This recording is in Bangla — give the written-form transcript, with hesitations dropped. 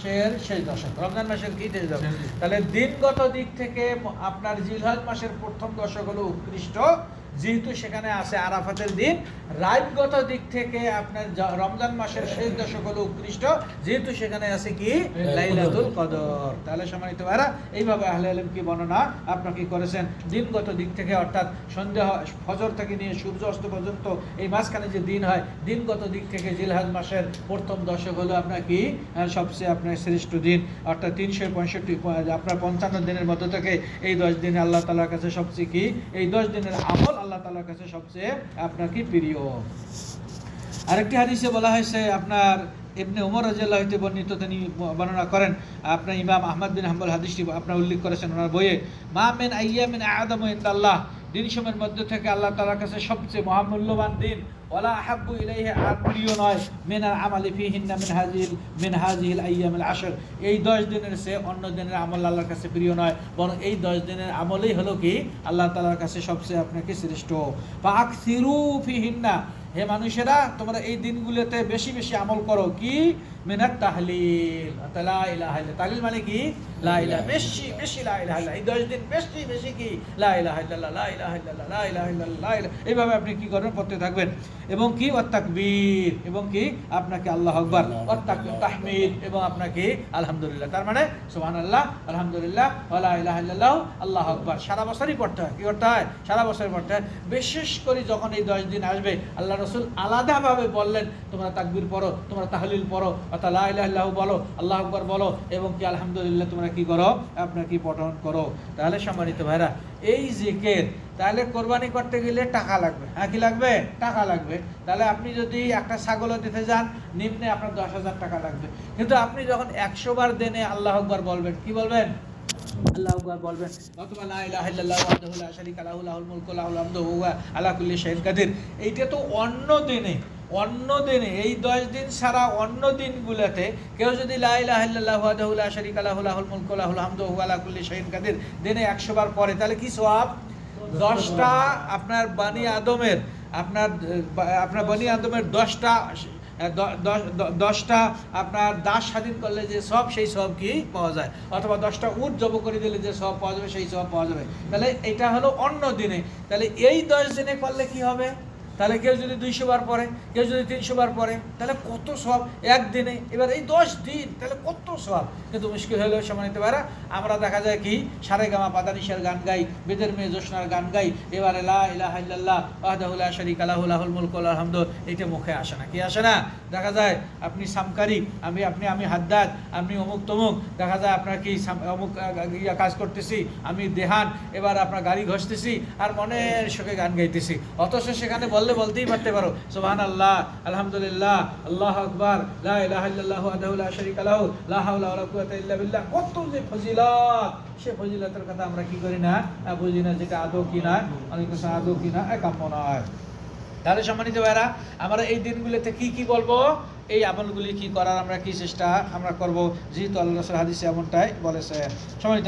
শেষ দশক, রমজান মাসের কি শেষ দশক। তাহলে দিনগত দিক থেকে আপনার জিলহজ মাসের প্রথম দশক হলো উৎকৃষ্ট, যেহেতু সেখানে আছে আরাফাতের দিন। রাতগত দিক থেকে আপনার রমজান মাসের শেষ দশক হলো উৎকৃষ্ট, যেহেতু সেখানে আছে কি লাইলাতুল কদর। তাহলে সম্মানিত ভাইরা, এইভাবে আহলে ইলম কি বর্ণনা আপনার কি করেছেন দিনগত দিক থেকে, অর্থাৎ সন্ধ্যা ফজর থেকে নিয়ে সূর্য অস্ত পর্যন্ত এই মাঝখানে যে দিন হয়, দিনগত দিক থেকে জিলহজ মাসের প্রথম দশক হলো আপনার কি সবচেয়ে আপনার শ্রেষ্ঠ দিন, অর্থাৎ 365 আপনার 55 দিনের মধ্য থেকে এই 10 দিনে আল্লাহ তাআলার কাছে সবচেয়ে কি, এই 10 দিনের আমল আল্লাহ তাআলার কাছে সবচেয়ে আপনার কি প্রিয়। আরেকটি হাদিসে বলা হয়েছে, আপনার ইবনে উমর রাদিয়াল্লাহু হতে বর্ণিত, তিনি বর্ণনা করেন, আপনার ইমাম আহমদ বিন হাম্বল হাদিসটি আপনার উল্লেখ করেছেন ওনার বইয়ে, মা মিন আইয়ামিন আ'যামু ইনদাল্লাহ, দিন সময়ের মধ্যে থেকে আল্লাহ তাআলার কাছে সবচেয়ে মহামূল্যবান দিন, ওয়ালা আহাব্বু ইলাইহি, আর প্রিয় নয়, মিনাল আমালি ফিহিন্না মিন হাযিহিল আইয়ামিল আশর, এই 10 দিনের চেয়ে অন্য দিনের আমল আল্লাহর কাছে প্রিয় নয়, বরং এই 10 দিনের আমলই হলো কি আল্লাহ তাআলার কাছে সবচেয়ে আপনাকে শ্রেষ্ঠ। ফাআকসিরু ফিহিন্না, হে মানুষেরা তোমরা এই দিনগুলোতে বেশি বেশি আমল করো, কি মিনাত তাহলিল, লা ইলাহা ইল্লাল্লাহ, তাহলিল মানে কি লা ইলাহা, বেশি বেশি লা ইলাহা ইল্লাল্লাহ, এই 10 দিন বেশি বেশি কি লা ইলাহা ইল্লাল্লাহ, লা ইলাহা ইল্লাল্লাহ, লা ইলাহা ইল্লাল্লাহ, এইভাবে আপনি কি করবেন পড়তে থাকবেন। এবং কি ওয়াত তাকবীর, এবং কি আপনাকে আল্লাহু আকবার, ওয়াত তাহমিদ, এবং আপনাকে আলহামদুলিল্লাহ, তার মানে সুবহানাল্লাহ, আলহামদুলিল্লাহ, ওয়া লা ইলাহা ইল্লাল্লাহ, আল্লাহু আকবার, সারা বছরই পড়তে হয়। কি করতে হয়? সারা বছরই পড়তে হয়। বিশেষ করে যখন এই 10 দিন আসবে, আল্লাহ রাসূল আলাদাভাবে বললেন তোমরা তাকবীর পড়ো, তোমরা তাহলিল পড়ো, অর্থাৎ লা ইলাহা ইল্লাল্লাহ বলো, আল্লাহু আকবার বলো, এবং কি আলহামদুলিল্লাহ তোমরা কি করো, আপনার কি পঠন করো। তাহলে সম্মানিত ভাইরা, এই জিকির, তাহলে কোরবানি করতে গেলে টাকা লাগবে। হ্যাঁ, কি লাগবে? টাকা লাগবে। তাহলে আপনি যদি একটা ছাগলও দিতে যান, নিম্নে আপনার 10,000 টাকা লাগবে। কিন্তু আপনি যখন 100 বার দিনে আল্লাহু আকবার বলবেন, কি বলবেন? আল্লাহু আকবার বলবেন, অথবা লা ইলাহা ইল্লাল্লাহ ওয়াহদাহু লা শারীকা লাহু লাহুল মুলকু ওয়া লাহুল হামদু ওয়া হুয়া আলা কুল্লি শাইইন কাদির। এইটা তো অন্য দিনে, এই 10 দিন ছাড়া অন্য দিনগুলোতে কেউ যদি লা ইলাহা ইল্লাল্লাহ ওয়াহদাহু লা শারীকা লাহু লাহুল মুলকু ওয়া লাহুল হামদু ওয়া হুয়া আলা কুল্লি শাইইন কাদির দিনে 100 বার পড়ে, তাহলে কি সওয়াব? 10টা আপনার বানি আদমের, আপনার বানি আদমের 10টা আপনার দাস স্বাধীন করলে যে সব, সেই সব কি পাওয়া যায়, অথবা 10টা উট জব করে দিলে যে সব পাওয়া যাবে, সেই সব পাওয়া যাবে। তাহলে এটা হলো অন্য দিনে। তাহলে এই 10 দিনে করলে কি হবে? তাহলে কেউ যদি 200 বার পড়ে, কেউ যদি 300 বার পড়ে, তাহলে কত সব একদিনে। এবার এই 10 দিন তাহলে কত সব। কিন্তু মুশকিল হলেও সম্মানিত ভাইরা, আমরা দেখা যায় কি সারেগামা পাদানিশার গান গাই, বেদের মেয়ে জোসনার গান গাই, এবারে লা ইলাহা ইল্লাল্লাহ ওয়াহদাহু লা শারীকা লাহু লাহুল মুলকু ওয়া লাহুল হামদু, এটা মুখে আসে না। কি আসে না? দেখা যায় আপনি সামকারি, আমি হাদ্দাদ, আপনি অমুক তমুক, দেখা যায় আপনার কি অমুক কাজ করতেছি, আমি দেহান, এবার আপনার গাড়ি ঘষতেছি, আর মনের সুখে গান গাইতেছি, অথচ সেখানে বলতেই পারতে পারো সুবহানাল্লাহ, আলহামদুলিল্লাহ, আল্লাহু আকবার, লা ইলাহা ইল্লাল্লাহ ওয়াহদাহু লা শারীকা লাহু লা হাওলা ওয়া লা কুওয়াতা ইল্লা বিল্লাহ। কত যে ফজিলত, সে ফজিলতের কথা আমরা কি করি না, বুঝি না, যেটা আদৌ কি না, অনেক কিছু আদৌ কি না, কাম্য নয়। তাহলে সম্মানিত ভাইরা, আমরা এই দিনগুলোতে কি বলবো, এই আমলগুলি কি করার আমরা কি চেষ্টা আমরা করব, যেহেতু আল্লাহ রাসূল হাদিসে এমনটাই বলেছেন। সম্মানিত